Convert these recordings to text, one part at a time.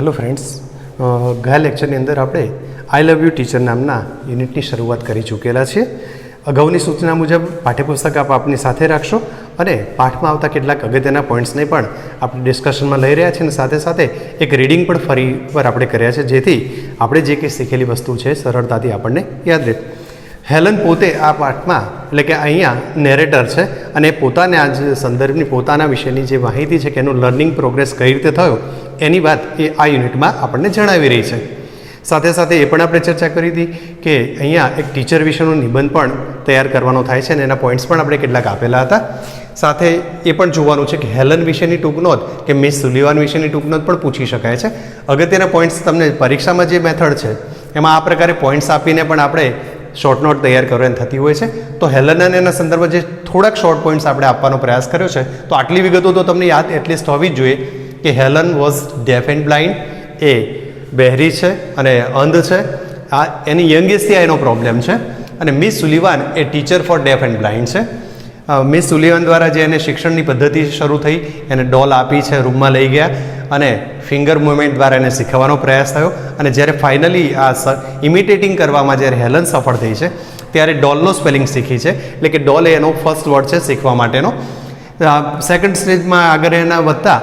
Hello friends, ગયા લેક્ચરની અંદર આપણે આઈ લવ યુ ટીચર નામના યુનિટની શરૂઆત કરી ચૂકેલા છીએ. અગાઉની સૂચના મુજબ પાઠ્યપુસ્તક આપ આપની સાથે રાખશો અને પાઠમાં આવતા કેટલાક અગત્યના પોઈન્ટ્સને પણ આપણે ડિસ્કશનમાં લઈ રહ્યા છીએ અને સાથે સાથે એક રીડિંગ પણ ફરીવાર આપણે કર્યા છે, જેથી આપણે જે કંઈ શીખેલી વસ્તુ છે સરળતાથી આપણને યાદ રહે. હેલન પોતે આ પાઠમાં એટલે કે અહીંયા નેરેટર છે અને પોતાને આ જે સંદર્ભની પોતાના વિશેની જે માહિતી છે કે એનું લર્નિંગ પ્રોગ્રેસ કઈ રીતે થયો એની વાત એ આ યુનિટમાં આપણને જણાવી રહી છે. સાથે સાથે એ પણ આપણે ચર્ચા કરી હતી કે અહીંયા એક ટીચર વિશેનો નિબંધ પણ તૈયાર કરવાનો થાય છે અને એના પોઈન્ટ્સ પણ આપણે કેટલાક આપેલા હતા. સાથે એ પણ જોવાનું છે કે હેલન વિશેની ટૂંકનોંધ કે મિસ સુલિવાન વિશેની ટૂંકનોંધ પણ પૂછી શકાય છે. અગત્યના પોઈન્ટ્સ તમને પરીક્ષામાં જે મેથડ છે એમાં આ પ્રકારે પોઈન્ટ્સ આપીને પણ આપણે શોર્ટ નોટ તૈયાર કરવાની થતી હોય છે. તો હેલન અને એના સંદર્ભમાં જે થોડાક શોર્ટ પોઈન્ટ્સ આપણે આપવાનો પ્રયાસ કર્યો છે, તો આટલી વિગતો તો તમને યાદ એટલીસ્ટ હોવી જ જોઈએ કે Helen was deaf and blind, એ બહેરી છે અને અંધ છે. આ એની યંગેસ્ટથી એનો પ્રોબ્લેમ છે. અને miss Sullivan A teacher four deaf and blind છે. મિસ સુલિવાન દ્વારા જે એને શિક્ષણની પદ્ધતિ શરૂ થઈ, એને ડોલ આપી છે, રૂમમાં લઈ ગયા અને ફિંગર મુવમેન્ટ દ્વારા એને શીખવાનો પ્રયાસ થયો. અને જ્યારે ફાઇનલી આ ઇમિટેટિંગ કરવામાં જ્યારે હેલન સફળ થઈ છે ત્યારે ડોલનો સ્પેલિંગ શીખી છે, એટલે કે ડોલ એ એનો ફર્સ્ટ વર્ડ છે શીખવા માટેનો. સેકન્ડ સ્ટેજમાં આગળ એના વધતા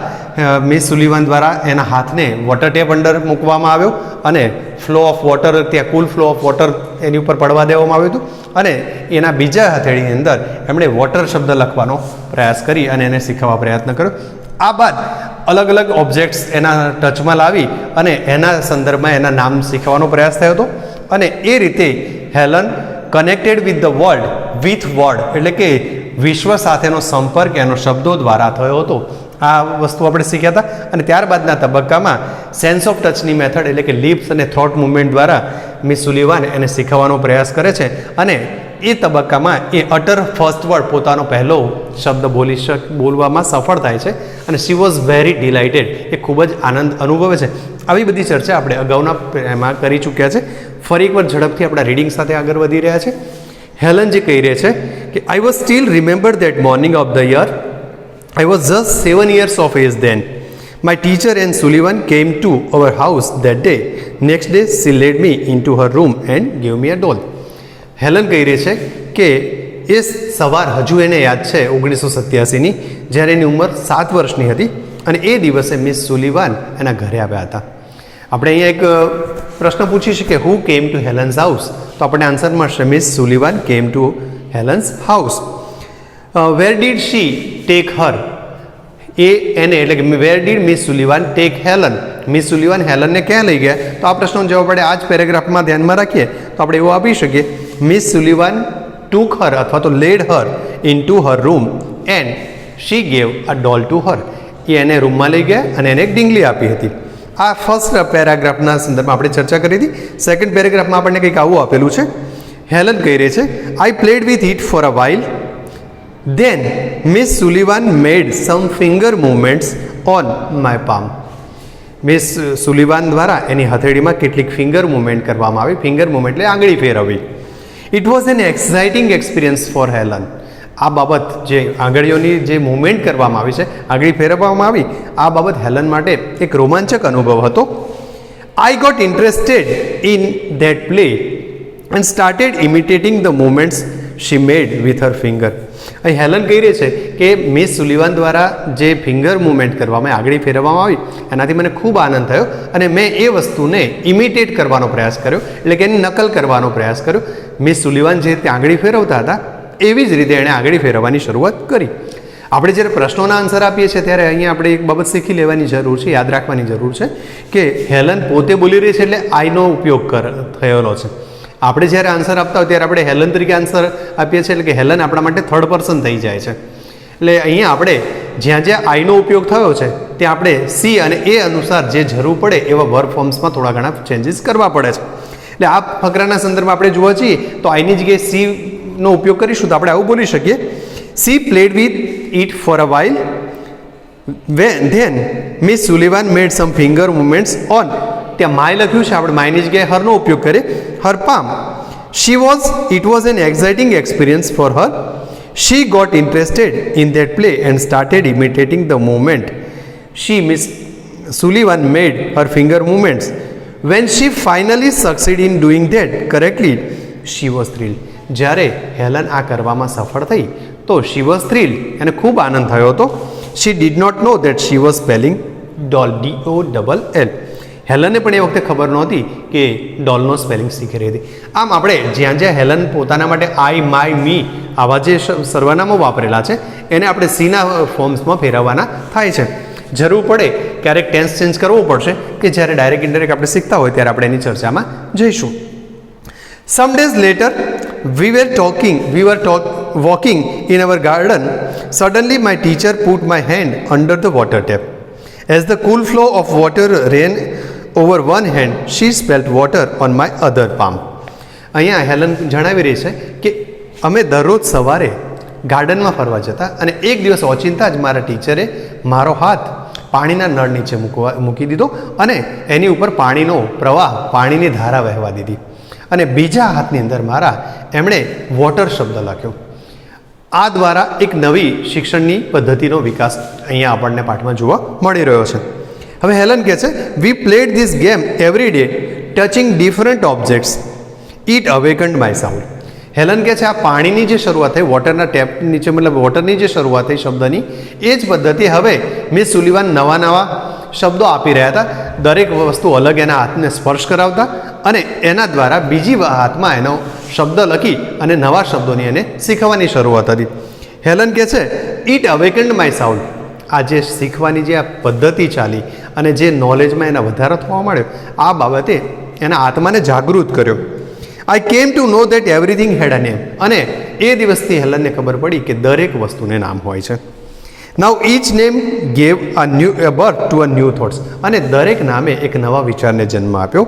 મિસ સુલિવાન દ્વારા એના હાથને વોટર ટેપ અંડર મૂકવામાં આવ્યો અને ફ્લો ઓફ વોટર, ત્યાં કુલ ફ્લો ઓફ વોટર એની ઉપર પડવા દેવામાં આવ્યું હતું અને એના બીજા હથેળીની અંદર એમણે વોટર શબ્દ લખવાનો પ્રયાસ કરી અને એને શીખવવા પ્રયત્ન કર્યો. આ બાદ અલગ અલગ ઓબ્જેક્ટ્સ એના ટચમાં લાવી અને એના સંદર્ભમાં એના નામ શીખવાનો પ્રયાસ થયો હતો. અને એ રીતે Helen connected with the world with word, એટલે કે વિશ્વ સાથેનો સંપર્ક એનો શબ્દો દ્વારા થયો હતો. આ વસ્તુ આપણે શીખ્યા હતા. અને ત્યારબાદના તબક્કામાં સેન્સ ઓફ ટચની મેથડ એટલે કે લિપ્સ અને થ્રોટ મુવમેન્ટ દ્વારા મિસ સુલિવાન એને શીખવવાનો પ્રયાસ કરે છે અને એ તબક્કામાં એ અટર ફર્સ્ટ વર્ડ પોતાનો પહેલો શબ્દ બોલવામાં સફળ થાય છે અને શી વોઝ વેરી ડિલાઇટેડ, એ ખૂબ જ આનંદ અનુભવે છે. આવી બધી ચર્ચા આપણે અગાઉના એમાં કરી ચૂક્યા છે. ફરી એકવાર ઝડપથી આપણા રીડિંગ સાથે આગળ વધી રહ્યા છે. હેલન જે કહી રહે છે કે I was steel remember that morning of the year. I was just 7 years of age then. My teacher and Sullivan came to our house that day. Next day, she led me into her room and gave me a doll. Helen કહી રહી છે કે એ સવાર હજુ એને યાદ છે 1987ની, જ્યારે એની ઉંમર 7 વર્ષની હતી અને એ દિવસે મિસ સુલિવાન એના ઘરે આવ્યા હતા. આપણે અહીંયા એક પ્રશ્ન પૂછી શકીએ, હુ કેમ ટુ હેલન્સ હાઉસ? તો આપણને આન્સર મળશે Miss Sullivan came to Helen's house. Where did she take her? એને એટલે કે where did Miss Sullivan take Helen? Miss Sullivan હેલનને ક્યાં લઈ ગયા? તો આ પ્રશ્નનો જવાબ આપણે આ જ પેરેગ્રાફમાં ધ્યાનમાં રાખીએ તો આપણે એવું આપી શકીએ, મિસ સુલિવાન ટુક હર અથવા તો led her into her room and she gave a doll to her. એ એને રૂમમાં લઈ ગયા અને એને એક ડીંગલી આપી હતી. આ ફર્સ્ટ પેરેગ્રાફના સંદર્ભમાં આપણે ચર્ચા કરી હતી. સેકન્ડ પેરેગ્રાફમાં આપણને કંઈક આવું આપેલું છે. હેલન કહી રહી છે, આઈ played with it for a while. Then Miss Sullivan made some finger movements on my palm. Miss Sullivan દ્વારા એની હથેળીમાં કેટલીક ફિંગર મુવમેન્ટ કરવામાં આવી. ફિંગર મુવમેન્ટ એટલે આંગળી ફેરવવી. It was an exciting experience for Helen. આ બાબત જે આંગળીઓની જે મુવમેન્ટ કરવામાં આવી છે, આંગળી ફેરવવામાં આવી, આ બાબત હેલન માટે એક રોમાંચક અનુભવ હતો. I got interested in that play and started imitating the movements she made with her finger. અહીં હેલન કહી રહી છે કે મિસ સુલિવાન દ્વારા જે ફિંગર મુવમેન્ટ કરવામાં, આંગળી ફેરવવામાં આવી, એનાથી મને ખૂબ આનંદ થયો અને મેં એ વસ્તુને ઇમિટેટ કરવાનો પ્રયાસ કર્યો, એટલે કે એની નકલ કરવાનો પ્રયાસ કર્યો. મિસ સુલિવાન જે રીતે આંગળી ફેરવતા હતા એવી જ રીતે એણે આંગળી ફેરવવાની શરૂઆત કરી. આપણે જ્યારે પ્રશ્નોના આન્સર આપીએ છીએ ત્યારે અહીંયા આપણે એક બાબત શીખી લેવાની જરૂર છે, યાદ રાખવાની જરૂર છે કે હેલન પોતે બોલી રહી છે એટલે આઈનો ઉપયોગ થયેલો છે. આપણે જ્યારે આન્સર આપતા હોય ત્યારે આપણે હેલન તરીકે આન્સર આપીએ છીએ, એટલે કે હેલન આપણા માટે થર્ડ પર્સન થઈ જાય છે. એટલે અહીંયા આપણે જ્યાં જ્યાં આઈનો ઉપયોગ થયો છે ત્યાં આપણે સી અને એ અનુસાર જે જરૂર પડે એવા વર્બ ફોર્મ્સમાં થોડા ઘણા ચેન્જીસ કરવા પડે છે. એટલે આ ફકરાના સંદર્ભમાં આપણે જોવા જઈએ તો આઈની જગ્યાએ સીનો ઉપયોગ કરીશું તો આપણે આવું બોલી શકીએ, she played with it for a while. Then Miss Sullivan made some finger movements on, ત્યાં માય લખ્યું છે, આપણે માયની જગ્યાએ હરનો ઉપયોગ કરીએ, her palm. It was an exciting experience for her. She got interested in that play and started imitating the movement. She Miss Sullivan made her finger movements. When she finally succeeded in doing that correctly, she was thrilled. જ્યારે Helen આ કરવામાં સફળ થઈ તો she was thrilled, એને ખૂબ આનંદ થયો હતો. She did not know that she was spelling doll, DOLL. હેલનને પણ એ વખતે ખબર નહોતી કે ડોલનો સ્પેલિંગ શીખી રહી હતી. આમ આપણે જ્યાં જ્યાં હેલન પોતાના માટે આઈ, માય, મી આવા જે સર્વનામો વાપરેલા છે એને આપણે સીના ફોર્મ્સમાં ફેરવવાના થાય છે. જરૂર પડે ક્યારેક ટેન્સ ચેન્જ કરવું પડશે કે જ્યારે ડાયરેક્ટ ઇનડાયરેક્ટ આપણે શીખતા હોય ત્યારે આપણે એની ચર્ચામાં જઈશું. Some days later, we were walking in our garden. Suddenly, my teacher put my hand under the water tap. As the cool flow of water ran over one hand, she spilled water on my other palm. અહીંયા Helen જણાવી રહી છે કે અમે દરરોજ સવારે ગાર્ડનમાં ફરવા જતા અને એક દિવસ ઓચિંતા જ મારા ટીચરે મારો હાથ પાણીના નળ નીચે મૂકી દીધો અને એની ઉપર પાણીનો પ્રવાહ, પાણીની ધારા વહેવા દીધી અને બીજા હાથની અંદર મારા એમણે વોટર શબ્દ લખ્યો. આ દ્વારા એક નવી શિક્ષણની પદ્ધતિનો વિકાસ અહીંયા આપણને પાઠમાં જોવા મળી રહ્યો છે. હવે હેલન કહે છે, we played this game every day touching different objects. It awakened my sound. Helen કહે છે આ પાણીની જે શરૂઆત થઈ, વોટરના ટેપ નીચે મતલબ વોટરની જે શરૂઆત થઈ શબ્દની, એ જ પદ્ધતિ હવે મિસ સુલિવાન નવા નવા શબ્દો આપી રહ્યા હતા. દરેક વસ્તુ અલગ એના હાથને સ્પર્શ કરાવતા અને એના દ્વારા બીજી હાથમાં એનો શબ્દ લખી અને નવા શબ્દોની એને શીખવાની શરૂઆત હતી. હેલન કહે છે, ઇટ અવેકન્ડ માય સાઉન્ડ. આ જે શીખવાની જે આ પદ્ધતિ ચાલી અને જે નોલેજમાં એના વધારો થવા મળ્યો, આ બાબતે એના આત્માને જાગૃત કર્યો. I came to know that everything had a name. અને એ દિવસથી હેલનને ખબર પડી કે દરેક વસ્તુને નામ હોય છે. Now each name gave a birth to a new thoughts. અને દરેક નામે એક નવા વિચારને જન્મ આપ્યો.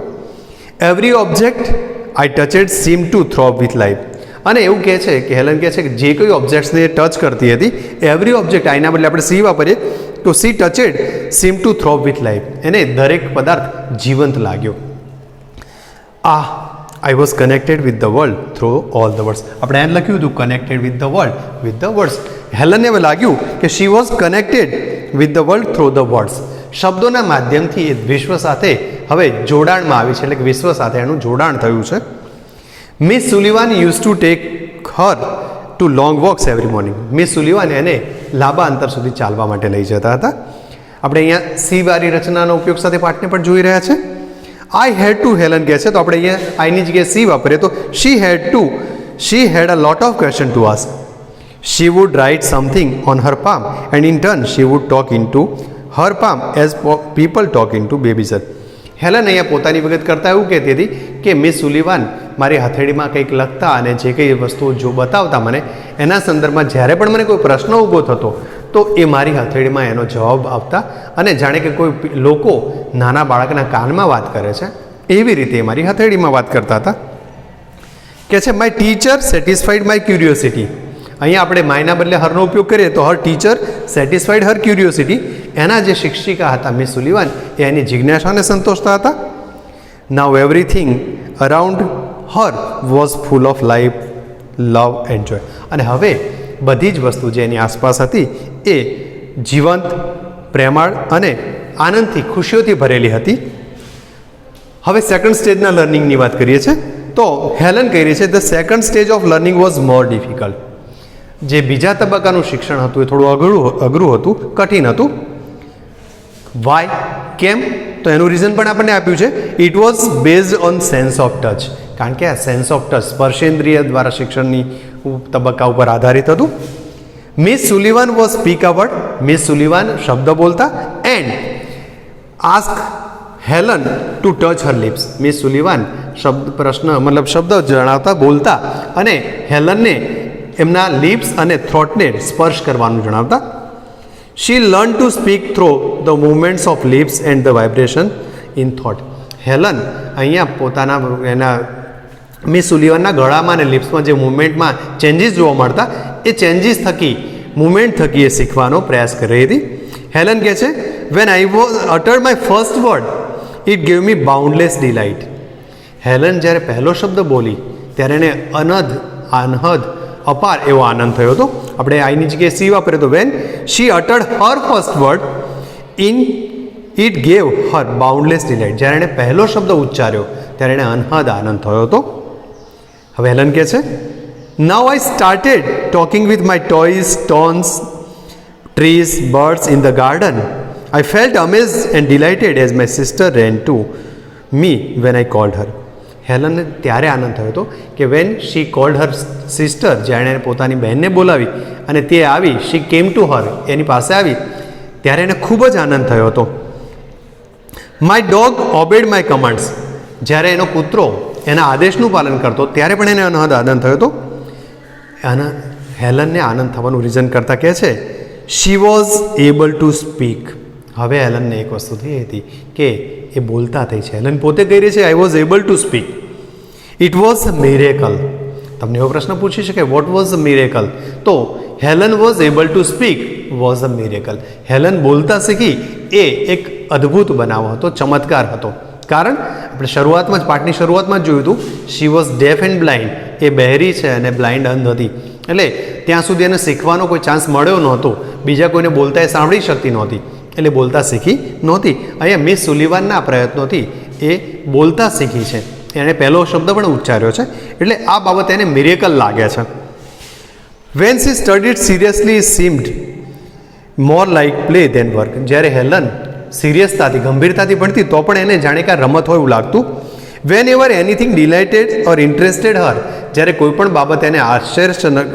Every object I touched seem to throb with life. અને એવું કહે છે કે હેલન કહે છે કે જે કોઈ ઓબ્જેક્ટ્સને ટચ કરતી હતી, એવરી ઓબ્જેક્ટ, આના બદલે આપણે સી વાપરીએ તો she touched seem to throb with life. એને દરેક પદાર્થ જીવંત લાગ્યો. I was connected with the world through all the words. આપણે એમ લખ્યું હતું connected with the world with the words. હેલનને હવે લાગ્યું કે she was connected with the world through the words. શબ્દોના માધ્યમથી એ વિશ્વ સાથે હવે જોડાણમાં આવી છે, એટલે કે વિશ્વ સાથે એનું જોડાણ થયું છે. Miss Sullivan use to take her to long walks every morning. Miss Sullivan એને લાંબા અંતર સુધી ચાલવા માટે લઈ જતા હતા. આપણે અહીંયા સી વાળી રચનાનો ઉપયોગ સાથે પાઠને પણ જોઈ રહ્યા છે. આઈ હેડ ટુ, હેલન કહે છે, તો આપણે અહીંયા આઈની જગ્યાએ સી વાપરીએ તો she had a lot of question to ask. She would write something on her palm and in turn she would talk into her palm as people talk into babies. Helen અહીંયા પોતાની વિગત કરતાં એવું કહેતી હતી કે miss Sullivan મારી હથેળીમાં કંઈક લખતા અને જે કંઈ વસ્તુઓ જો બતાવતા મને, એના સંદર્ભમાં જ્યારે પણ મને કોઈ પ્રશ્ન ઊભો થતો તો એ મારી હથેળીમાં એનો જવાબ આપતા અને જાણે કે કોઈ લોકો નાના બાળકના કાનમાં વાત કરે છે એવી રીતે મારી હથેળીમાં વાત કરતા હતા. કે છે my teacher satisfied my curiosity. અહીંયા આપણે માયના બદલે હરનો ઉપયોગ કરીએ તો હર ટીચર સેટિસ્ફાઈડ હર ક્યુરિયોસિટી. એના જે શિક્ષિકા હતા મિસ સુલિવાન એ એની જિજ્ઞાસાને સંતોષતા હતા. Now everything around her was full of life, love and joy. અને હવે બધી જ વસ્તુ જે એની આસપાસ હતી એ જીવંત, પ્રેમાળ અને આનંદથી, ખુશીઓથી ભરેલી હતી. હવે સેકન્ડ સ્ટેજના લર્નિંગની વાત કરીએ છીએ તો હેલન કહી રહી છે the second stage of learning was more difficult. જે બીજા તબક્કાનું શિક્ષણ હતું એ થોડું અઘરું હતું, કઠિન હતું. વાય, કેમ? તો એનું રીઝન પણ આપણને આપ્યું છે. It was based on sense of touch. કારણ કે આ સેન્સ ઓફ ટચ, સ્પર્શેન્દ્રિય દ્વારા શિક્ષણની તબક્કા ઉપર આધારિત હતું. Miss Sullivan was speak a word. Miss Sullivan શબ્દ બોલતા and ask Helen two touch Har lips. Miss Sullivan શબ્દ જણાવતા, બોલતા અને હેલનને એમના લિપ્સ અને થ્રોટને સ્પર્શ કરવાનું જણાવતા. She learn to speak through the movements of lips and the vibration in થોટ. હેલન અહીંયા પોતાના એના મિસ સુલિવાનના ગળામાં અને લિપ્સમાં જે મુવમેન્ટમાં ચેન્જીસ જોવા મળતા એ ચેન્જીસ થકી, મુવમેન્ટ થકી એ શીખવાનો પ્રયાસ કરી રહી હતી. હેલન કહે છે when I was uttered my first word it gave me boundless delight. Helen જ્યારે પહેલો શબ્દ બોલી ત્યારે એને અનહદ અપાર એવો આનંદ થયો હતો. આપણે આઈની જગ્યાએ સી વાપરીએ તો when she uttered her first word it gave her boundless delight. જ્યારે એણે પહેલો શબ્દ ઉચ્ચાર્યો ત્યારે એને અનહદ આનંદ થયો હતો. હવે હેલન કહે છે, now I started talking with my toys, stones, trees, birds in the garden. I felt amazed and delighted as my sister ran to me when I called her. હેલનને ત્યારે આનંદ થયો હતો કે when she called her sister, જ્યારે એણે પોતાની બહેનને બોલાવી અને તે આવી, શી કેમ ટુ હર, એની પાસે આવી, ત્યારે એને ખૂબ જ આનંદ થયો હતો. My dog obeyed my commands. જ્યારે એનો કૂતરો એના આદેશનું પાલન કરતો ત્યારે પણ એને અનહદ આનંદ થયો હતો. હેલનને આનંદ થવાનું રીઝન કરતાં કહે છે, she was able to speak. હવે હેલનને એક વસ્તુ થઈ હતી કે એ બોલતા થઈ છે. હેલન પોતે કહી રહી છે, I was able to speak. It was a miracle. તમને એવો પ્રશ્ન પૂછી શકે, વોટ વોઝ અ મિરેકલ? તો Helen was able to speak was a miracle. Helen બોલતા શીખી એ એક અદ્ભુત બનાવ હતો, ચમત્કાર હતો. કારણ આપણે શરૂઆતમાં જ, પાઠની શરૂઆતમાં જ જોયું હતું, she was deaf and blind. એ બહેરી છે અને બ્લાઇન્ડ અંધ હતી, એટલે ત્યાં સુધી એને શીખવાનો કોઈ ચાન્સ મળ્યો નહોતો. બીજા કોઈને બોલતા એ સાંભળી શકતી નહોતી, એટલે બોલતા શીખી નહોતી. અહીંયા મિસ સુલિવાનના પ્રયત્નોથી એ બોલતા શીખી છે. એણે પહેલો શબ્દ પણ ઉચ્ચાર્યો છે, એટલે આ બાબત એને મિરેકલ લાગે છે. When she studied seriously seemed more like play than work. જ્યારે હેલન સિરિયસતાથી, ગંભીરતાથી ભણતી તો પણ એને જાણે કે આ રમત હોય એવું લાગતું. વેન એવર એનીથિંગ ડિલાઇટેડ ઓર ઇન્ટરેસ્ટેડ હર. જ્યારે કોઈ પણ બાબત એને આશ્ચર્યજનક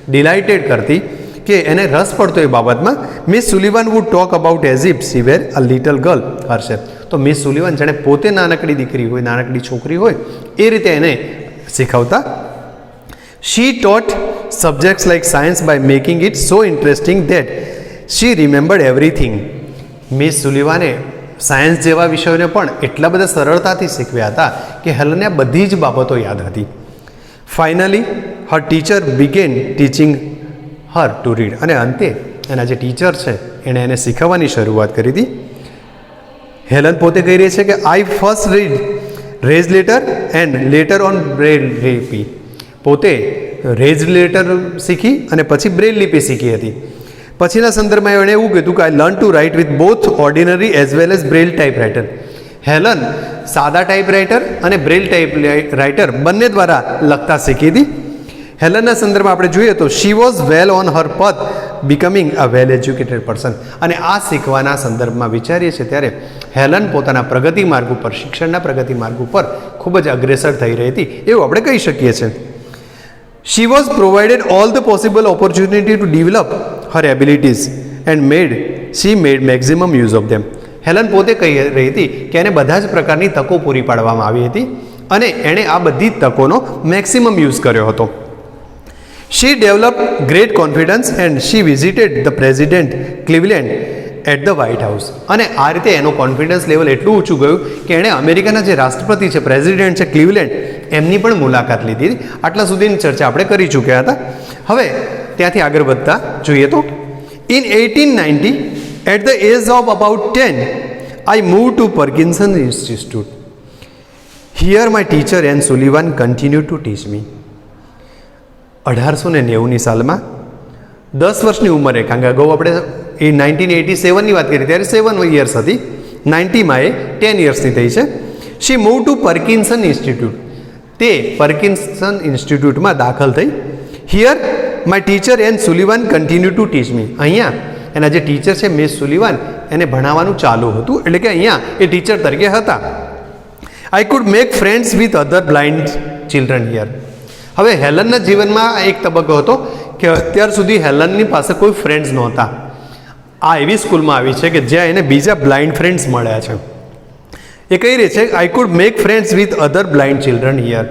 ડિલાઇટેડ કરતી કે એને રસ પડતો એ બાબતમાં, Miss Sullivan would talk about as if she were a little girl herself. તો મિસ સુલિવાન જાણે પોતે નાનકડી દીકરી હોય, નાનકડી છોકરી હોય એ રીતે એને શીખવતા. She taught subjects like science by making it so interesting that she remembered everything. Miss સુલિવાને સાયન્સ જેવા વિષયોને પણ એટલા બધા સરળતાથી શીખવ્યા હતા કે હેલનને આ બધી જ બાબતો યાદ હતી. Finally Har teacher began teaching her to read. અને અંતે એના જે ટીચર છે એણે એને શીખવવાની શરૂઆત કરી હતી. હેલન પોતે કહી રહી છે કે I first read raise letter and letter on Braille લિપી. પોતે રેઝ લેટર શીખી અને પછી બ્રેલ લિપી શીખી હતી. પછીના સંદર્ભમાં એણે એવું કીધું કે I learn to write with both ordinary as well as Braille typewriter. Helen સાદા ટાઈપરાઇટર અને બ્રેલ ટાઈપરાઇટર બંને દ્વારા લખતા શીખી હતી. હેલનના સંદર્ભમાં આપણે જોઈએ તો she was well on her પથ બિકમિંગ અ વેલ એજ્યુકેટેડ પર્સન. અને આ શીખવાના સંદર્ભમાં વિચારીએ છીએ ત્યારે હેલન પોતાના પ્રગતિ માર્ગ ઉપર, શિક્ષણના પ્રગતિ માર્ગ ઉપર ખૂબ જ અગ્રેસર થઈ રહી હતી એવું આપણે કહી શકીએ છીએ. She was provided all the possible opportunity to develop her abilities and she made maximum use of them. Helen પોતે કહી રહી હતી કે એને બધા જ પ્રકારની તકો પૂરી પાડવામાં આવી હતી અને એણે આ બધી તકોનો મેક્સિમમ યુઝ કર્યો હતો. She develop great confidence and she visited the president Cleveland at the White House. અને આ રીતે એનો કોન્ફિડન્સ લેવલ એટલું ઊંચું ગયું કે એણે અમેરિકાના જે રાષ્ટ્રપતિ છે, પ્રેસિડેન્ટ છે ક્લિવલેન્ડ, એમની પણ મુલાકાત લીધી હતી. આટલા સુધીની ચર્ચા આપણે કરી ચૂક્યા હતા. હવે ત્યાંથી આગળ વધતા જોઈએ તો in 1890 at the age of about 10 I move to Perkinson Institute. Here my teacher Ann Sullivan continue to teach me. 1890ની સાલમાં 10 વર્ષની ઉંમરે, કારણ કે અગાઉ આપણે 1987ની વાત કરી ત્યારે 7 યર્સ હતી, 90માં એ 10 યર્સની થઈ છે. She move to Perkinson Institute. તે પર્કિન્સન ઇન્સ્ટિટ્યૂટમાં દાખલ થઈ. Here my teacher Ann Sullivan continue to teach me. અહીંયા એના જે ટીચર છે મિસ સુલિવાન, એને ભણાવવાનું ચાલુ હતું, એટલે કે અહીંયા એ ટીચર તરીકે હતા. I could make friends with other blind children here. હવે હેલનના જીવનમાં એક તબક્કો હતો કે અત્યાર સુધી હેલનની પાસે કોઈ ફ્રેન્ડ્સ નહોતા. આ એવી સ્કૂલમાં આવી છે કે જ્યાં એને બીજા બ્લાઇન્ડ ફ્રેન્ડ્સ મળ્યા છે. એ કહી રહી છે I could make friends with other blind children here.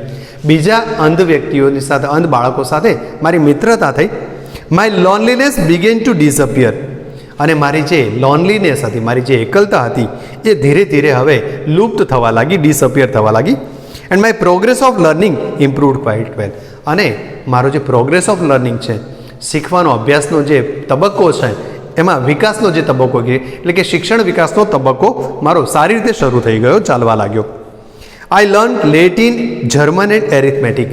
બીજા અંધ વ્યક્તિઓની સાથે, અંધ બાળકો સાથે મારી મિત્રતા થઈ. My loneliness began to disappear. અને મારી જે લોનલીનેસ હતી, મારી જે એકલતા હતી, એ ધીરે ધીરે હવે લુપ્ત થવા લાગી, ડિસઅપિયર થવા લાગી. And my progress of learning improved quite well. અને મારો જે પ્રોગ્રેસ ઓફ લર્નિંગ છે, શીખવાનો અભ્યાસનો જે તબક્કો છે, એમાં વિકાસનો જે તબક્કો છે, એટલે કે શિક્ષણ વિકાસનો તબક્કો મારો સારી રીતે શરૂ થઈ ગયો, ચાલવા લાગ્યો. I learn Latin, German and arithmetic.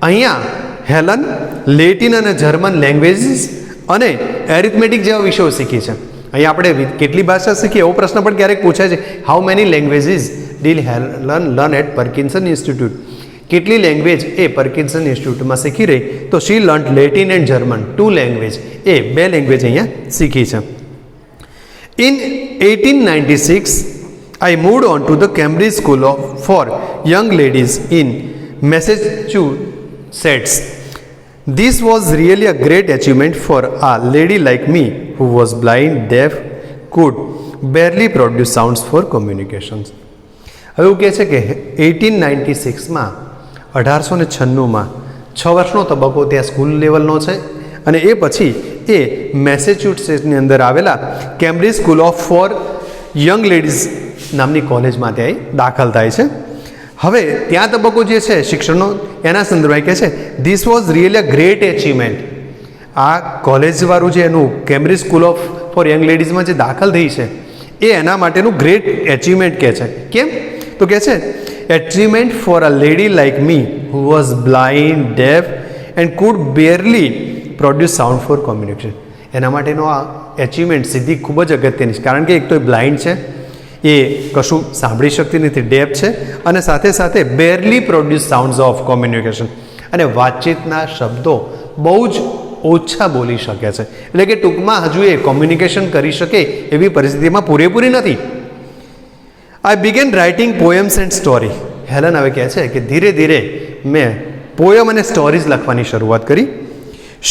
અહીંયા હેલન લેટિન અને જર્મન લેંગ્વેજીસ અને એરિથમેટિક જેવા વિષયો શીખી છે. અહીંયા આપણે કેટલી ભાષા શીખી એવો પ્રશ્ન પણ ક્યારેક પૂછાય છે. How many languages did Helen learn at Perkinson Institute? કેટલી લેંગ્વેજ એ પર્કિન્સન ઇન્સ્ટિટ્યૂટમાં શીખી રહી? તો she learn Latin and German, 2 language. એ 2 લેંગ્વેજ અહીંયા શીખી છે. In 1896 I moved on to the Cambridge School for Young Ladies in Massachusetts. This was really a great achievement for a lady like me who was blind, deaf, could barely produce sounds for communications. હવે એવું કહે છે કે 1896માં 1896માં 6 વર્ષનો તબક્કો ત્યાં school લેવલનો છે અને એ પછી એ મેસેચ્યુસેટ્સની અંદર આવેલા Cambridge School of for young ladies નામની કોલેજમાં ત્યાં દાખલ થાય છે. હવે ત્યાં તબક્કો જે છે શિક્ષણનો એના સંદર્ભમાં કહે છે this was really a great achievement. આ કોલેજવાળું જે એનું Cambridge School of for young લેડીઝમાં જે દાખલ થઈ છે એ એના માટેનું ગ્રેટ એચિવમેન્ટ કહે છે. કેમ? તો કહે છે achievement for a lady like me who was blind, deaf and could barely produce sound for communication. એના માટેનો આ એચિવમેન્ટ સિદ્ધિ ખૂબ જ અગત્યની છે. કારણ કે એક તો એ બ્લાઇન્ડ છે, એ કશું સાંભળી શકતી નથી, ડેફ છે, અને સાથે સાથે બેરલી પ્રોડ્યુસ સાઉન્ડ્સ ઓફ કોમ્યુનિકેશન, અને વાતચીતના શબ્દો બહુ જ ઓછા બોલી શકે છે. એટલે કે ટૂંકમાં હજુ એ કોમ્યુનિકેશન કરી શકે એવી પરિસ્થિતિમાં પૂરેપૂરી નથી. I began writing poems and story. Helen હવે કહે છે કે ધીરે ધીરે મેં પોયમ અને સ્ટોરીઝ લખવાની શરૂઆત કરી.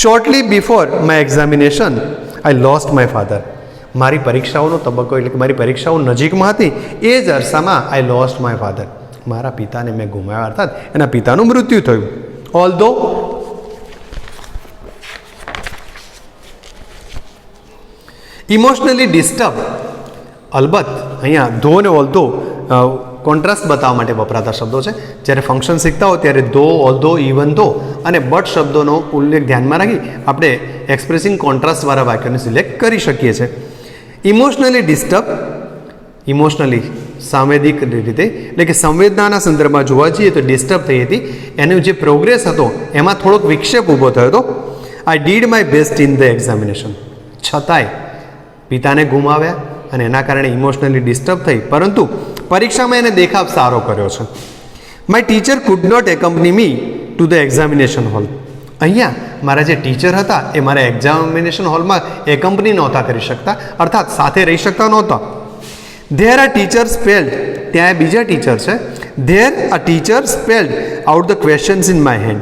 Shortly before my examination I lost my father. મારી પરીક્ષાઓનો તબક્કો એટલે કે મારી પરીક્ષાઓ નજીકમાં હતી એ જ અરસામાં આઈ લોસ્ટ માય ફાધર. મારા પિતાને મેં ગુમાવ્યા, અર્થાત એના પિતાનું મૃત્યુ થયું. ઓલ્ધો ઇમોશનલી ડિસ્ટર્બ. અલબત્ત અહીંયા ધો ને ઓલ્ધો કોન્ટ્રાસ્ટ બતાવવા માટે વપરાતા શબ્દો છે. જ્યારે ફંક્શન શીખતા હોય ત્યારે ધો, ઓલ્ધો, ઇવન ધો અને બટ શબ્દોનો ઉલ્લેખ ધ્યાનમાં રાખી આપણે એક્સપ્રેસિંગ કોન્ટ્રાસ્ટવાળા વાક્યોને સિલેક્ટ કરી શકીએ છીએ. ઇમોશનલી ડિસ્ટર્બ, ઇમોશનલી સાંવેદિક રીતે એટલે કે સંવેદનાના સંદર્ભમાં જોવા જઈએ તો ડિસ્ટર્બ થઈ હતી. એનો જે પ્રોગ્રેસ હતો એમાં થોડોક વિક્ષેપ ઊભો થયો હતો. I did my best in the examination. છતાંય પિતાને ગુમાવ્યા અને એના કારણે ઇમોશનલી ડિસ્ટર્બ થઈ, પરંતુ પરીક્ષામાં એને દેખાવ સારો કર્યો છે. My teacher could not accompany me to the examination hall. અહીંયા મારા જે ટીચર હતા એ મારા એક્ઝામિનેશન હોલમાં એકમ્પની નહોતા કરી શકતા, અર્થાત સાથે રહી શકતા નહોતા. ધેર આ ટીચર સ્પેલ્ડ. ત્યાં બીજા ટીચર છે. ધેર આ teacher spelled out the questions in my hand.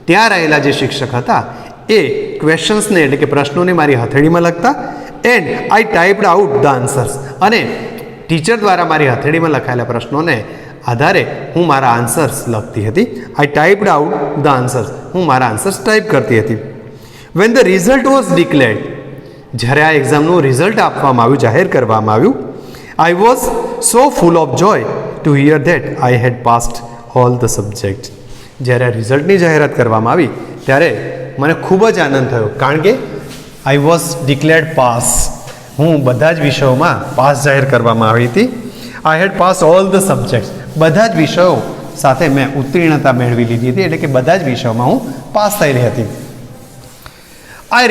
ત્યાં રહેલા જે શિક્ષક હતા એ ક્વેશ્ચન્સને એટલે કે પ્રશ્નોને મારી હથેળીમાં લખતા. And I typed out the answers. અને ટીચર દ્વારા મારી હથેળીમાં લખાયેલા પ્રશ્નોને આધારે હું મારા આન્સર્સ લખતી હતી. I typed out the answers. હું મારા આન્સર્સ ટાઈપ કરતી હતી. When the result was declared. જ્યારે આ એક્ઝામનું રિઝલ્ટ આપવામાં આવ્યું, જાહેર કરવામાં આવ્યું, I was so full of joy to hear that I had passed all the subject. જ્યારે રિઝલ્ટની જાહેરાત કરવામાં આવી ત્યારે મને ખૂબ જ આનંદ થયો, કારણ કે આઈ વોઝ ડિક્લેર્ડ પાસ. હું બધા જ વિષયોમાં પાસ જાહેર કરવામાં આવી હતી. આઈ હેડ પાસ ઓલ ધ સબ્જેક્ટ્સ. બધા જ વિષયો સાથે મેં ઉત્તીર્ણતા મેળવી લીધી હતી, એટલે કે બધા જ વિષયોમાં હું પાસ થયેલી હતી. I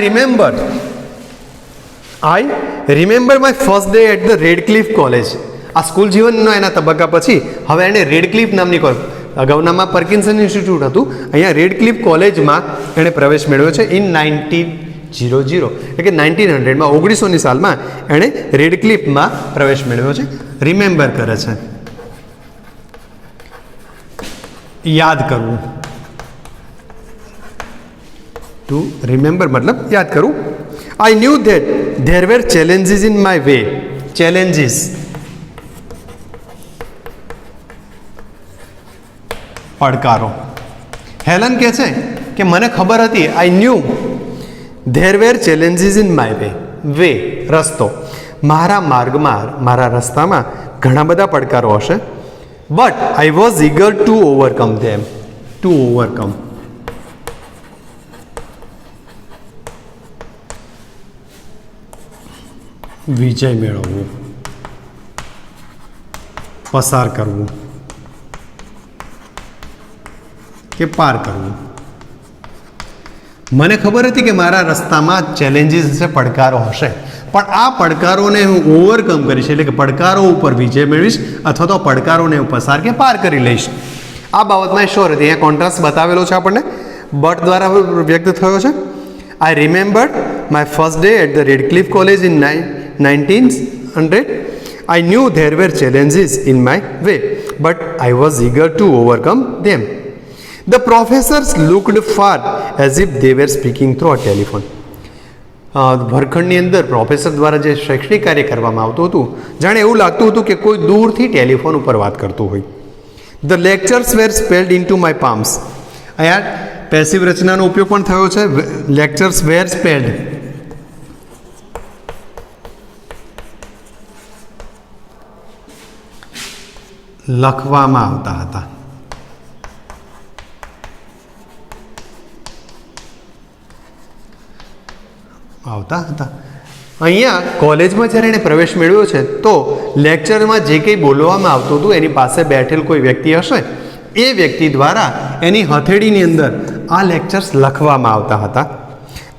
remember my first day at the Radcliffe college. આ સ્કૂલ જીવનનો એના તબક્કા પછી હવે એણે રેડક્લિફ નામની કોલેજ, અગાઉનામાં પર્કિન્સન ઇન્સ્ટિટ્યૂટ હતું, અહીંયા રેડક્લિફ કોલેજમાં એણે પ્રવેશ મેળવ્યો છે. ઇન 1900 એટલે કે 1900માં 1900ની સાલમાં એણે રેડક્લિફમાં પ્રવેશ મેળવ્યો છે. રિમેમ્બર કરે છે, યાદ કરવું. ટુ રિમેમ્બર મતલબ યાદ કરવું. I knew that there were challenges in my way. Challenges, પડકારો. હેલન કહે છે કે મને ખબર હતી, I knew there were challenges in my way. Way રસ્તો, મારા માર્ગમાં, મારા રસ્તામાં ઘણા બધા પડકારો હશે. But I was eager to overcome them. To overcome, વિજય મેળવવો, પસાર કરવું કે પાર કરવું. મને ખબર હતી કે મારા રસ્તામાં ચેલેન્જીસ હશે, પડકારો હશે, પણ આ પડકારોને હું ઓવરકમ કરીશ, એટલે કે પડકારો ઉપર વિજય મેળવીશ અથવા તો પડકારોને હું પસાર કે પાર કરી લઈશ. આ બાબતમાં શ્યોર હતી. અહીંયા કોન્ટ્રાસ્ટ બતાવેલો છે આપણને, બટ દ્વારા વ્યક્ત થયો છે. I remembered my first day at the Radcliffe College in 1900. I knew there were challenges in my way, but I was eager to overcome them. The professors looked far as if they were speaking through a telephone. વર્ગખંડની અંદર professor દ્વારા જે શૈક્ષણિક કાર્ય કરવામાં આવતું હતું, જાણે એવું લાગતું હતું કે કોઈ દૂરથી ટેલિફોન ઉપર વાત કરતું હોય. The lectures were spelled into my palms. અહીંયા પેસિવ રચનાનો ઉપયોગ પણ થયો છે. લેક્ચર્સ વેર સ્પેલ્ડ, લખવામાં આવતા હતા. અહીંયા કોલેજમાં જ્યારે એણે પ્રવેશ મેળવ્યો છે તો લેક્ચરમાં જે કંઈ બોલવામાં આવતું હતું એની પાસે બેઠેલ કોઈ વ્યક્તિ હશે, એ વ્યક્તિ દ્વારા એની હથેળીની અંદર આ લેક્ચર્સ લખવામાં આવતા હતા.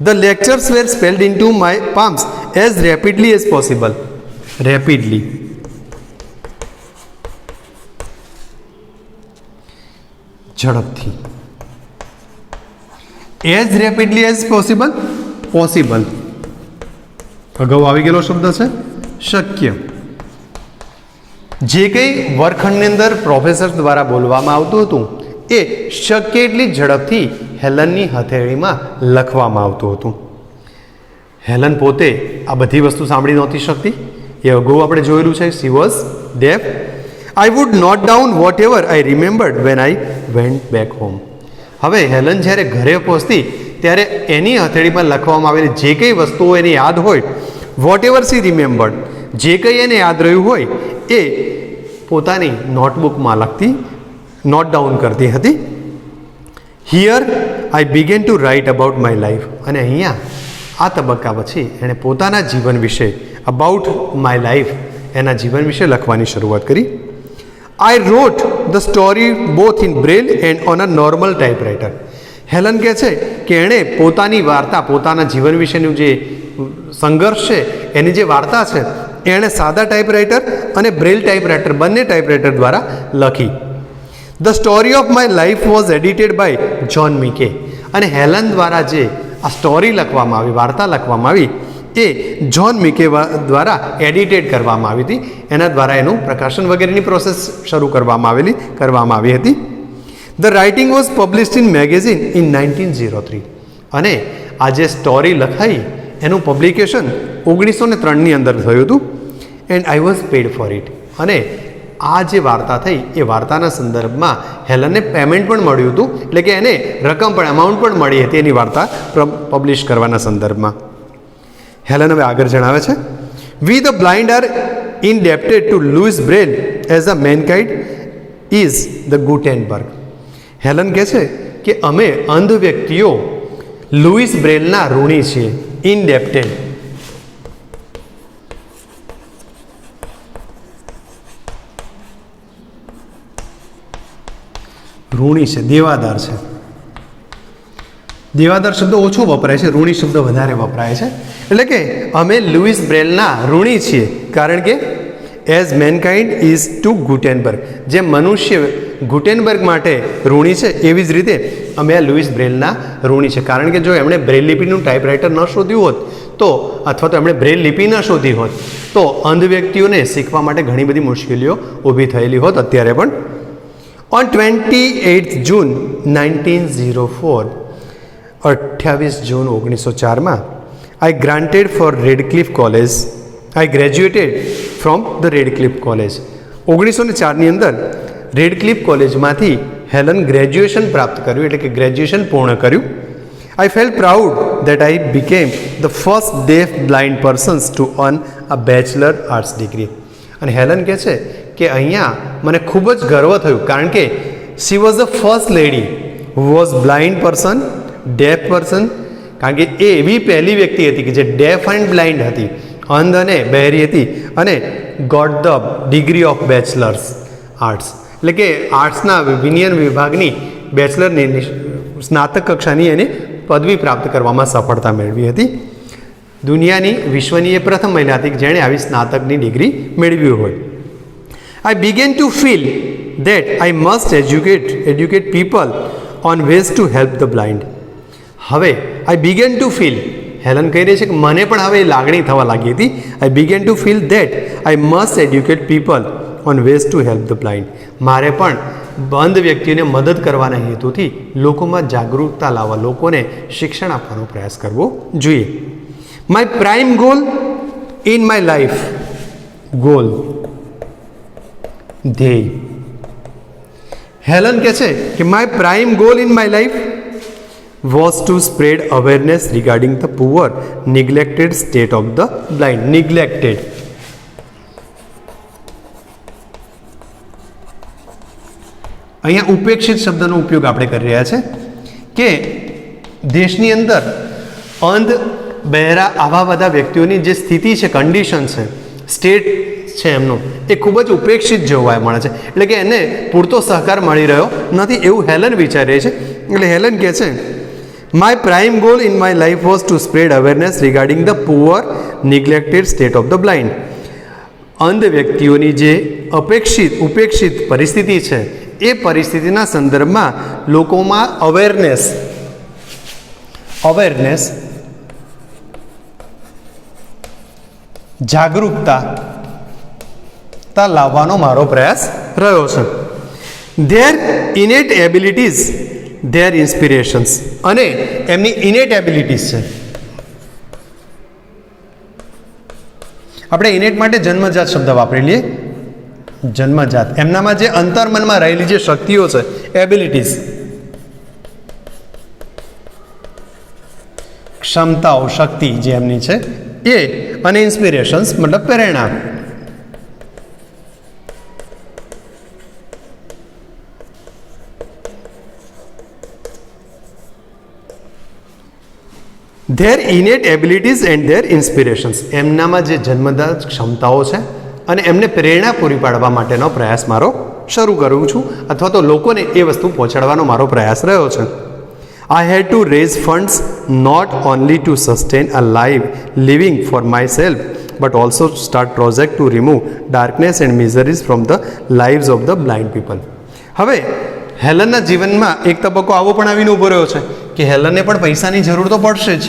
The lectures were spelled into my palms as rapidly as possible. Rapidly, ઝડપથી. As rapidly as possible, possible અગાઉ આવી ગયેલો શબ્દ છે. શક્ય. જે કંઈ વર્ગખંડની અંદર પ્રોફેસર દ્વારા બોલવામાં આવતું હતું એ શક્ય એટલી ઝડપથી હેલનની હથેળીમાં લખવામાં આવતું હતું. હેલન પોતે આ બધી વસ્તુ સાંભળી નહોતી શકતી, એ અગાઉ આપણે જોયેલું છે. She was deaf. I would note down whatever I remembered when I went back home. હવે હેલન જ્યારે ઘરે પહોંચતી ત્યારે એની હથેળીમાં લખવામાં આવેલી જે કંઈ વસ્તુઓ એને યાદ હોય, વોટ એવર સી રિમેમ્બર્ડ, જે કંઈ એને યાદ રહ્યું હોય એ પોતાની નોટબુકમાં લખતી, નોટ ડાઉન કરતી હતી. Here I began to write about my life. અને અહીંયા આ તબક્કા પછી એણે પોતાના જીવન વિશે, અબાઉટ માય લાઈફ, એના જીવન વિશે લખવાની શરૂઆત કરી. I wrote the story both in braille and on a normal typewriter. Helen કહે છે કે એણે પોતાની વાર્તા, પોતાના જીવન વિશેનું જે સંઘર્ષ છે એની જે વાર્તા છે એણે સાદા ટાઈપરાઇટર અને બ્રેલ ટાઈપરાઇટર, બંને ટાઈપરાઇટર દ્વારા લખી. The story of my life was edited by John Macy. અને હેલન દ્વારા જે આ સ્ટોરી લખવામાં આવી, વાર્તા લખવામાં આવી, એ જ્હોન મીકે દ્વારા એડિટેડ કરવામાં આવી હતી. એના દ્વારા એનું પ્રકાશન વગેરેની પ્રોસેસ શરૂ કરવામાં આવી હતી. The writing was published in magazine in 1903. અને આ જે સ્ટોરી લખાઈ એનું પબ્લિકેશન 1903ની અંદર થયું હતું. And I was pad four it. અને આ જે વાર્તા થઈ એ વાર્તાના સંદર્ભમાં હેલનને પેમેન્ટ પણ મળ્યું હતું, એટલે કે એને રકમ પણ, અમાઉન્ટ પણ મળી હતી એની વાર્તા પબ્લિશ કરવાના સંદર્ભમાં. હેલન હવે આગળ જણાવે છે, we the blind are indebted to Louis Braille as a mankind is the Gutenberg. Helen કહે છે કે અમે અંધ વ્યક્તિઓ લુઈસ બ્રેલના ઋણી છીએ. ઇનડેપ્ટેડ, ઋણી છે, દેવાદાર છે. દેવાદાર શબ્દ ઓછો વપરાય છે, ઋણી શબ્દ વધારે વપરાય છે. એટલે કે અમે લુઈસ બ્રેલના ઋણી છીએ, કારણ કે as mankind is two Gutenberg, જે મનુષ્ય ગુટેનબર્ગ માટે ઋણી છે એવી જ રીતે અમે આ લુઈસ બ્રેલના ઋણી છે. કારણ કે જો એમણે બ્રેલ લિપિનું ટાઈપરાઇટર ન શોધ્યું હોત તો, અથવા તો એમણે બ્રેલ લિપિ ન શોધી હોત તો અંધ વ્યક્તિઓને શીખવા માટે ઘણી બધી મુશ્કેલીઓ ઊભી થયેલી હોત અત્યારે પણ. ઓન 28 જૂન 1904, 28 જૂન 1904માં I granted for Redcliffe College. I graduated from the Redcliffe College. 1904ની અંદર રેડક્લિફ કોલેજમાંથી હેલન ગ્રેજ્યુએશન પ્રાપ્ત કર્યું, એટલે કે ગ્રેજ્યુએશન પૂર્ણ કર્યું. I felt proud that I became the first deaf blind persons to earn a bachelor arts degree. અને Helen કહે છે કે અહીંયા મને ખૂબ જ ગર્વ થયું, કારણ કે she was the first lady who was blind person, deaf person. કારણ કે એ એવી પહેલી વ્યક્તિ હતી કે જે ડેફ એન્ડ બ્લાઇન્ડ હતી, અંધ અને બહેરી હતી, અને got the degree of bachelors arts, એટલે કે આર્ટ્સના વિજ્ઞાન વિભાગની બેચલરની સ્નાતક કક્ષાની એને પદવી પ્રાપ્ત કરવામાં સફળતા મેળવી હતી. દુનિયાની વિશ્વની એ પ્રથમ મહિલા હતી જેણે આવી સ્નાતકની ડિગ્રી મેળવી હોય. I began to feel that I must educate people on ways to help the blind. હવે I began to feel, Helen કહી રહી છે કે મને પણ હવે લાગણી થવા લાગી હતી. I began to feel that I must educate people on ways to help the blind. મારે પણ બંધ વ્યક્તિઓને મદદ કરવાના હેતુથી લોકોમાં જાગૃતતા લાવવા, લોકોને શિક્ષણ આપવાનો પ્રયાસ કરવો જોઈએ. My prime goal in my life, goal ધ્યેય. હેલન કહે છે કે my prime goal in my life was to spread awareness regarding the poor neglected state of the blind. Neglected, અહીંયા ઉપેક્ષિત શબ્દનો ઉપયોગ આપણે કરી રહ્યા છે કે દેશની અંદર અંધ, બહેરા આવા બધા વ્યક્તિઓની જે સ્થિતિ છે, કન્ડિશન છે, સ્ટેટ છે એમનો, એ ખૂબ જ ઉપેક્ષિત જોવા મળે છે. એટલે કે એને પૂરતો સહકાર મળી રહ્યો નથી એવું હેલન વિચારી રહી છે. એટલે હેલન કહે છે my prime goal in my life was to spread awareness regarding the poor neglected state of the blind. અંધ વ્યક્તિઓની જે ઉપેક્ષિત પરિસ્થિતિ છે એ પરિસ્થિતિના સંદર્ભમાં લોકોમાં અવેરનેસ જાગૃતતા લાવવાનો મારો પ્રયાસ રહ્યો છે. ધેર ઇનેટ એબિલિટીઝ, ધેર ઇન્સ્પિરેશન્સ, અને એમની ઇનેટ એબિલિટીઝ છે. આપણે ઇનેટ માટે જન્મજાત શબ્દ વાપરી લઈએ. જન્મજાત, એમનામાં જે અંતર્મનમાં રહેલી જે શક્તિઓ છે, એબિલિટીઝ, ક્ષમતાઓ, શક્તિ જે એમની છે એ, અને ઇન્સ્પિરેશન્સ મતલબ પ્રેરણા. ધેર ઇનેટ એબિલિટીઝ એન્ડ ધેર ઇન્સ્પિરેશન્સ, એમનામાં જે જન્મજાત ક્ષમતાઓ છે અને એમને પ્રેરણા પૂરી પાડવા માટેનો પ્રયાસ મારો શરૂ કરું છું, અથવા તો લોકોને એ વસ્તુ પહોંચાડવાનો મારો પ્રયાસ રહ્યો છે. I had to raise funds not only to sustain a living for myself but also start project to remove darkness and miseries from the lives of the blind people. હવે હેલનના જીવનમાં એક તબક્કો આવો પણ આવીને ઊભો રહ્યો છે કે હેલનને પણ પૈસાની જરૂર તો પડશે જ.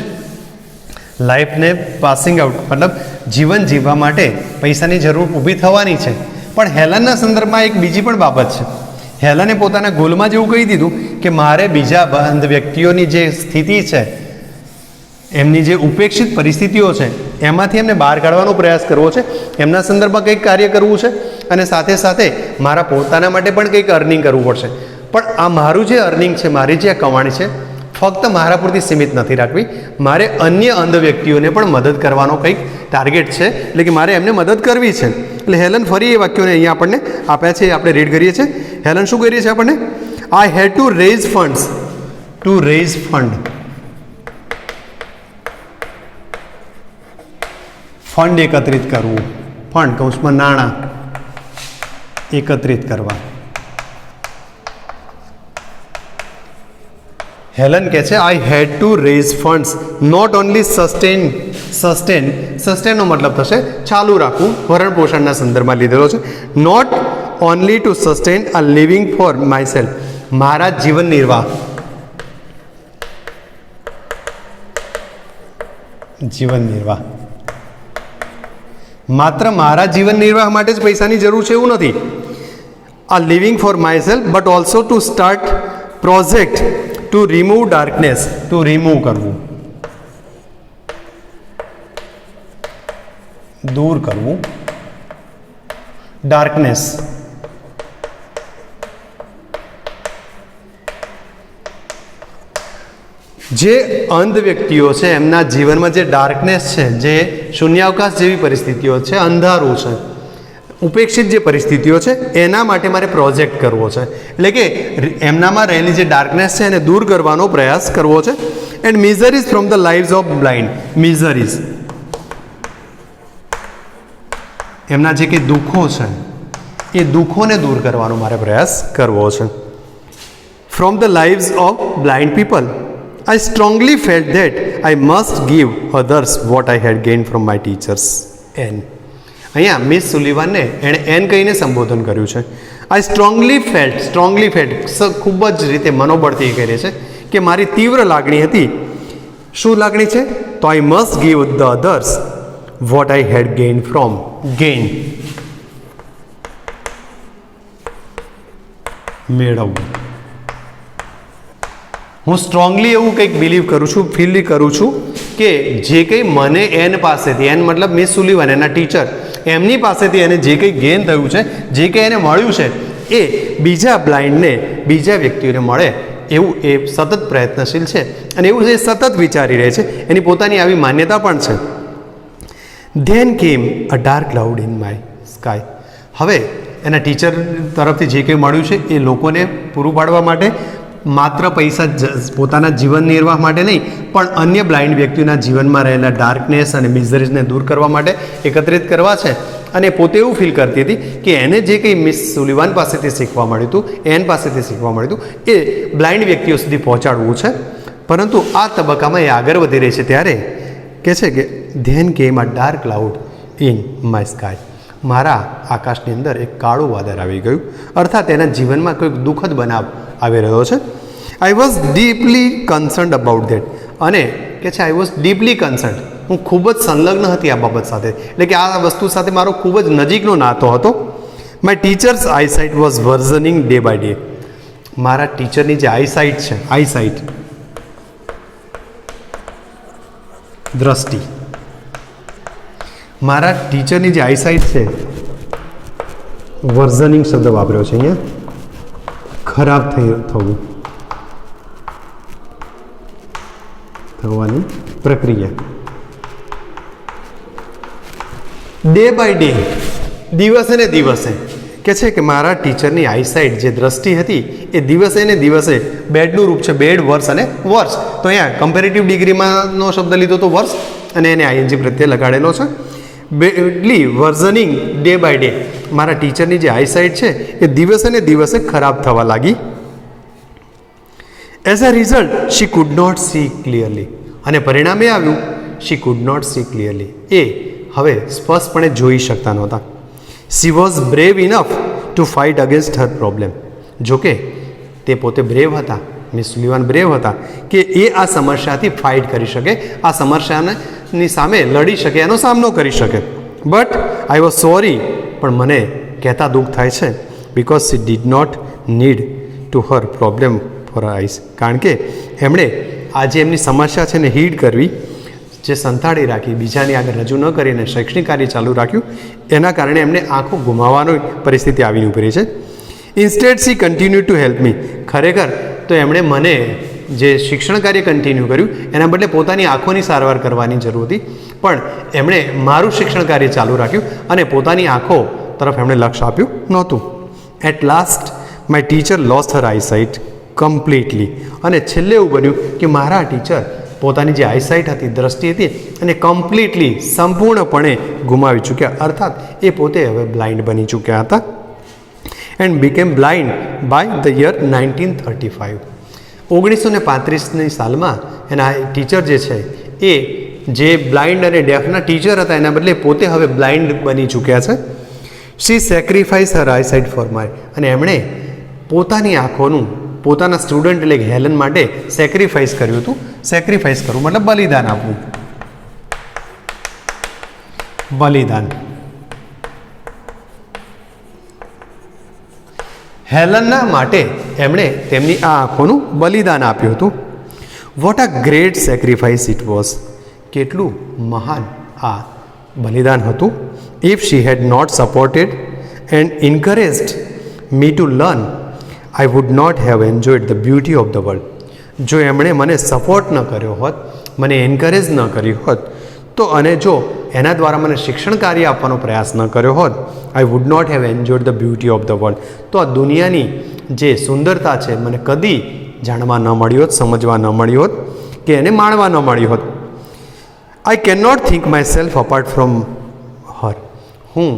લાઈફને પાસિંગ આઉટ મતલબ જીવન જીવવા માટે પૈસાની જરૂર ઊભી થવાની છે. પણ હેલનના સંદર્ભમાં એક બીજી પણ બાબત છે. હેલને પોતાના ગોલમાં જ એવું કહી દીધું કે મારે બીજા બંધ વ્યક્તિઓની જે સ્થિતિ છે, એમની જે ઉપેક્ષિત પરિસ્થિતિઓ છે, એમાંથી એમને બહાર કાઢવાનો પ્રયાસ કરવો છે, એમના સંદર્ભમાં કંઈક કાર્ય કરવું છે, અને સાથે સાથે મારા પોતાના માટે પણ કંઈક અર્નિંગ કરવું પડશે. પણ આ મારું જે અર્નિંગ છે, મારી જે કમાણી છે, ફક્ત મારા પૂરતી સીમિત નથી રાખવી. મારે અન્ય અંધ વ્યક્તિઓને પણ મદદ કરવાનો કંઈક ટાર્ગેટ છે, એટલે કે મારે એમને મદદ કરવી છે. એટલે હેલન ફરી એ વાક્યોને અહીંયા આપણને આપ્યા છે, આપણે રીડ કરીએ છીએ. હેલન શું કરી છે આપણને? I had to raise funds, to raise fund, fund એકત્રિત કરવું, ફંડ કૌંસમાં નાણાં એકત્રિત કરવા. હેલન કહે છે I had to raise funds not only સસ્ટેનનો મતલબ થશે ચાલુ રાખવું, ભરણ પોષણના સંદર્ભમાં લીધેલો છે. Not only to sustain a living for myself, મારા જીવન નિર્વાહ, માત્ર મારા જીવન નિર્વાહ માટે જ પૈસાની જરૂર છે એવું નથી. આ living for myself but also to start project to remove darkness, two remove કરવું, દૂર કરવું, ડાર્કનેસ. જે અંધ વ્યક્તિઓ છે એમના જીવનમાં જે ડાર્કનેસ છે, જે શૂન્યાવકાશ જેવી પરિસ્થિતિઓ છે, અંધારું છે, ઉપેક્ષિત જે પરિસ્થિતિઓ છે, એના માટે મારે પ્રોજેક્ટ કરવો છે. એટલે કે એમનામાં રહેલી જે ડાર્કનેસ છે એને દૂર કરવાનો પ્રયાસ કરવો છે. And miseries from the lives of blind, મિઝરીઝ એમના જે કંઈ દુઃખો છે એ દુઃખોને દૂર કરવાનો મારે પ્રયાસ કરવો છે. From the lives of blind people, I strongly felt that I must give others what I had gain from my teachers Anne. અહીંયા મિસ સુલિવાનને એણે એન કહીને સંબોધન કર્યું છે. આઈ સ્ટ્રોંગલી ફેલ્ટ ખૂબ જ રીતે મનોબળથી કહે છે કે મારી તીવ્ર લાગણી હતી. શું લાગણી છે? તો I must give the others what I had gain from gain મેળવવું. હું સ્ટ્રોંગલી એવું કંઈક બિલીવ કરું છું, ફીલ કરું છું કે જે કંઈ મને એન પાસેથી, એન મતલબ મિસ સુલિવાન એના ટીચર, એમની પાસેથી એને જે કંઈ ગેઇન થયું છે, જે કંઈ એને મળ્યું છે એ બીજા બ્લાઇન્ડને, બીજા વ્યક્તિઓને મળે એવું એ સતત પ્રયત્નશીલ છે અને એવું એ સતત વિચારી રહે છે. એની પોતાની આવી માન્યતા પણ છે. ધેન કેમ a dark cloud in my sky. હવે એના ટીચર તરફથી જે કંઈ મળ્યું છે એ લોકોને પૂરું પાડવા માટે, માત્ર પૈસા પોતાના જીવન નિર્વાહ માટે નહીં, પણ અન્ય બ્લાઇન્ડ વ્યક્તિઓના જીવનમાં રહેલા ડાર્કનેસ અને મિઝરીઝને દૂર કરવા માટે એકત્રિત કરવા છે. અને પોતે એવું ફીલ કરતી હતી કે એને જે કંઈ મિસ સુલિવાન પાસેથી શીખવા મળ્યું હતું, એન પાસેથી શીખવા મળ્યું હતું, એ બ્લાઇન્ડ વ્યક્તિઓ સુધી પહોંચાડવું છે. પરંતુ આ તબક્કામાં એ આગળ વધી રહી છે ત્યારે કહે છે કે ધેન કેમ a dark cloud in my sky. મારા આકાશની અંદર એક કાળું વાદળ આવી ગયું, અર્થાત એના જીવનમાં કોઈક દુઃખદ બનાવ આવી રહ્યો છે. I was deeply કન્સર્ન્ડ about that. અને કે છે આઈ વોઝ ડીપલી કન્સર્ન્ડ, હું ખૂબ જ સંલગ્ન હતી આ બાબત સાથે, એટલે કે આ વસ્તુ સાથે મારો ખૂબ જ નજીકનો નાતો હતો. My teacher's eyesight was worsening day by day. મારા ટીચરની જે આઈસાઇટ છે, આઈસાઇટ દ્રષ્ટિ, મારા ટીચરની જે આઈસાઇટ છે, વર્ઝનિંગ શબ્દ વાપર્યો છે અહીંયા, ખરાબ થવાની પ્રક્રિયા. ડે બાય ડે, દિવસે ને દિવસે કે છે કે મારા ટીચરની આઈસાઇટ જે દ્રષ્ટિ હતી એ દિવસે ને દિવસે, બેડનું રૂપ છે બેડ, વર્ષ અને વર્ષ. તો અહીંયા કમ્પેરેટિવ ડિગ્રીમાંનો શબ્દ લીધો તો વર્ષ અને એને આઈએનજી પ્રત્યે લગાડેલો છે. એટલી વર્ઝનિંગ ડે બાય ડે, મારા ટીચરની જે આઈસાઇટ છે એ દિવસે ને દિવસે ખરાબ થવા લાગી. As a result she could not see clearly. અને પરિણામે આવ્યું she could not see clearly, એ હવે સ્પષ્ટપણે જોઈ શકતા નહોતા. She was brave enough to fight against her problem. જોકે તે પોતે બ્રેવ હતા, મિસ સુલિવાન બ્રેવ હતા કે એ આ સમસ્યાથી ફાઇટ કરી શકે, આ સમસ્યાની સામે લડી શકે, એનો સામનો કરી શકે. બટ આઈ વોઝ સોરી, પણ મને કહેતા દુઃખ થાય છે, because she did not need to her problem for eyes. કારણ કે એમણે આ જે એમની સમસ્યા છે ને હીડ કરવી, જે સંતાડી રાખી, બીજાની આગળ રજૂ ન કરીને શૈક્ષણિક કાર્ય ચાલુ રાખ્યું, એના કારણે એમને આંખો ગુમાવવાની પરિસ્થિતિ આવીને ઉભરી છે. Instead C continue to help me. ખરેખર તો એમણે મને જે શિક્ષણ કાર્ય કન્ટિન્યુ કર્યું એના બદલે પોતાની આંખોની સારવાર કરવાની જરૂર હતી, પણ એમણે મારું શિક્ષણ કાર્ય ચાલુ રાખ્યું અને પોતાની આંખો તરફ એમણે લક્ષ્ય આપ્યું નહોતું. At last my teacher lost her eyesight completely. અને છેલ્લે એવું બન્યું કે મારા ટીચર પોતાની જે આઈસાઇટ હતી, દ્રષ્ટિ હતી, અને કમ્પ્લીટલી, સંપૂર્ણપણે ગુમાવી ચૂક્યા. અર્થાત એ પોતે હવે બ્લાઇન્ડ બની ચૂક્યા હતા. And became blind by the year 1935. 1935ની સાલમાં એના ટીચર જે છે એ જે બ્લાઇન્ડ અને ડેફના ટીચર હતા એના બદલે પોતે હવે બ્લાઇન્ડ બની ચૂક્યા છે. She sacrifice her eyesight for my. અને એમણે પોતાની આંખોનું પોતાના સ્ટુડન્ટ એટલે હેલન માટે સેક્રિફાઈસ કર્યું હતું. સેક્રિફાઈસ કરવું મતલબ બલિદાન આપવું, બલિદાન. હેલનના માટે એમણે તેમની આ આંખોનું બલિદાન આપ્યું હતું. What a great sacrifice it was. કેટલું મહાન આ બલિદાન હતું. If she had not supported and encouraged me to learn, I would not have enjoyed the beauty of the world. જો એમણે મને સપોર્ટ ન કર્યો હોત, મને એન્કરેજ ન કર્યું હોત, તો અને જો એના દ્વારા મને શિક્ષણ કાર્ય આપવાનો પ્રયાસ ન કર્યો હોત, I would not have enjoyed the beauty of the world. તો આ દુનિયાની જે સુંદરતા છે મને કદી જાણવા ન મળી હોત, સમજવા ન મળી હોત, કે એને માણવા ન મળી હોત. I can not think myself apart from her. હું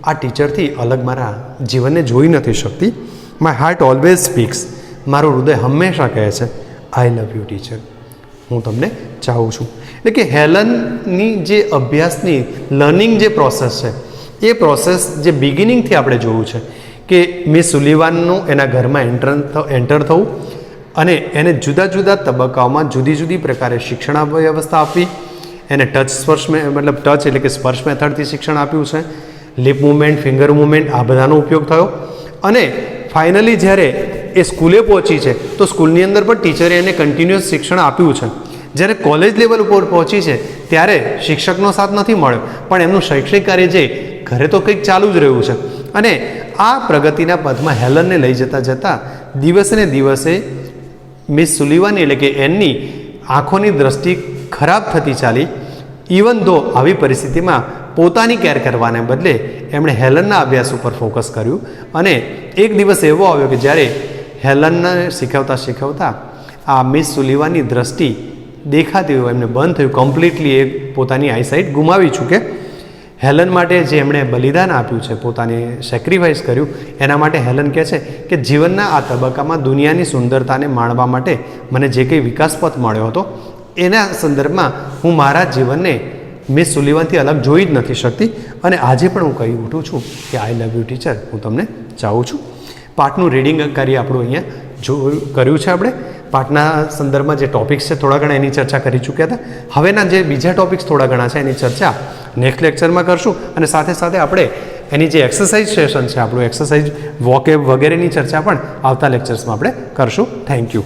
આ ટીચરથી અલગ મારા જીવનને જોઈ નથી શકતી. My heart always speaks. મારું હૃદય હંમેશા કહે છે આઈ લવ યુ ટીચર. હું તમને ચાહું છું. એટલે કે હેલનની જે અભ્યાસની લર્નિંગ જે પ્રોસેસ છે એ પ્રોસેસ જે બિગિનિંગથી આપણે જોયું છે કે મિસ સુલિવાનનું એના ઘરમાં એન્ટર થવું અને એને જુદા જુદા તબક્કાઓમાં જુદી જુદી પ્રકારે શિક્ષણ વ્યવસ્થા આપવી, એને ટચ એટલે કે સ્પર્શ મેથડથી શિક્ષણ આપ્યું છે, લિપ મૂવમેન્ટ, ફિંગર મૂવમેન્ટ આ બધાનો ઉપયોગ થયો અને ફાઇનલી જ્યારે એ સ્કૂલે પહોંચી છે તો સ્કૂલની અંદર પણ ટીચરે એને કન્ટિન્યુઅસ શિક્ષણ આપ્યું છે. જ્યારે કોલેજ લેવલ ઉપર પહોંચી છે ત્યારે શિક્ષકનો સાથ નથી મળ્યો, પણ એમનું શૈક્ષણિક કાર્ય જે ઘરે તો કંઈક ચાલુ જ રહ્યું છે અને આ પ્રગતિના પથમાં હેલનને લઈ જતાં દિવસે ને દિવસે મિસ સુલિવાની એટલે કે એનની આંખોની દ્રષ્ટિ ખરાબ થતી ચાલી. ઇવન ધો આવી પરિસ્થિતિમાં પોતાની કેર કરવાને બદલે એમણે હેલનના અભ્યાસ ઉપર ફોકસ કર્યું અને એક દિવસ એવો આવ્યો કે જ્યારે હેલનને શીખવતા આ મિસ સુલિવાની દ્રષ્ટિ દેખાતી હોય એમને બંધ થયું, કમ્પ્લીટલી એ પોતાની આઈસાઇટ ગુમાવી ચૂકે. હેલન માટે જે એમણે બલિદાન આપ્યું છે, પોતાને સેક્રિફાઈસ કર્યું, એના માટે હેલન કહે છે કે જીવનના આ તબક્કામાં દુનિયાની સુંદરતાને માણવા માટે મને જે કંઈ વિકાસ પથ મળ્યો હતો એના સંદર્ભમાં હું મારા જીવનને મિસ સુલિવાનથી અલગ જોઈ જ નથી શકતી અને આજે પણ હું કહી ઉઠું છું કે આઈ લવ યુ ટીચર, હું તમને ચાહું છું. પાઠનું રીડિંગ કાર્ય આપણું અહીંયા કર્યું છે. આપણે પાઠના સંદર્ભમાં જે ટોપિક્સ છે થોડા ઘણા એની ચર્ચા કરી ચૂક્યા હતા. હવેના જે બીજા ટોપિક્સ થોડા ઘણા છે એની ચર્ચા નેક્સ્ટ લેક્ચરમાં કરશું અને સાથે સાથે આપણે એની જે એક્સરસાઇઝ સેશન છે આપણું એક્સરસાઇઝ વોકેબ વગેરેની ચર્ચા પણ આવતા લેક્ચર્સમાં આપણે કરશું. Thank you.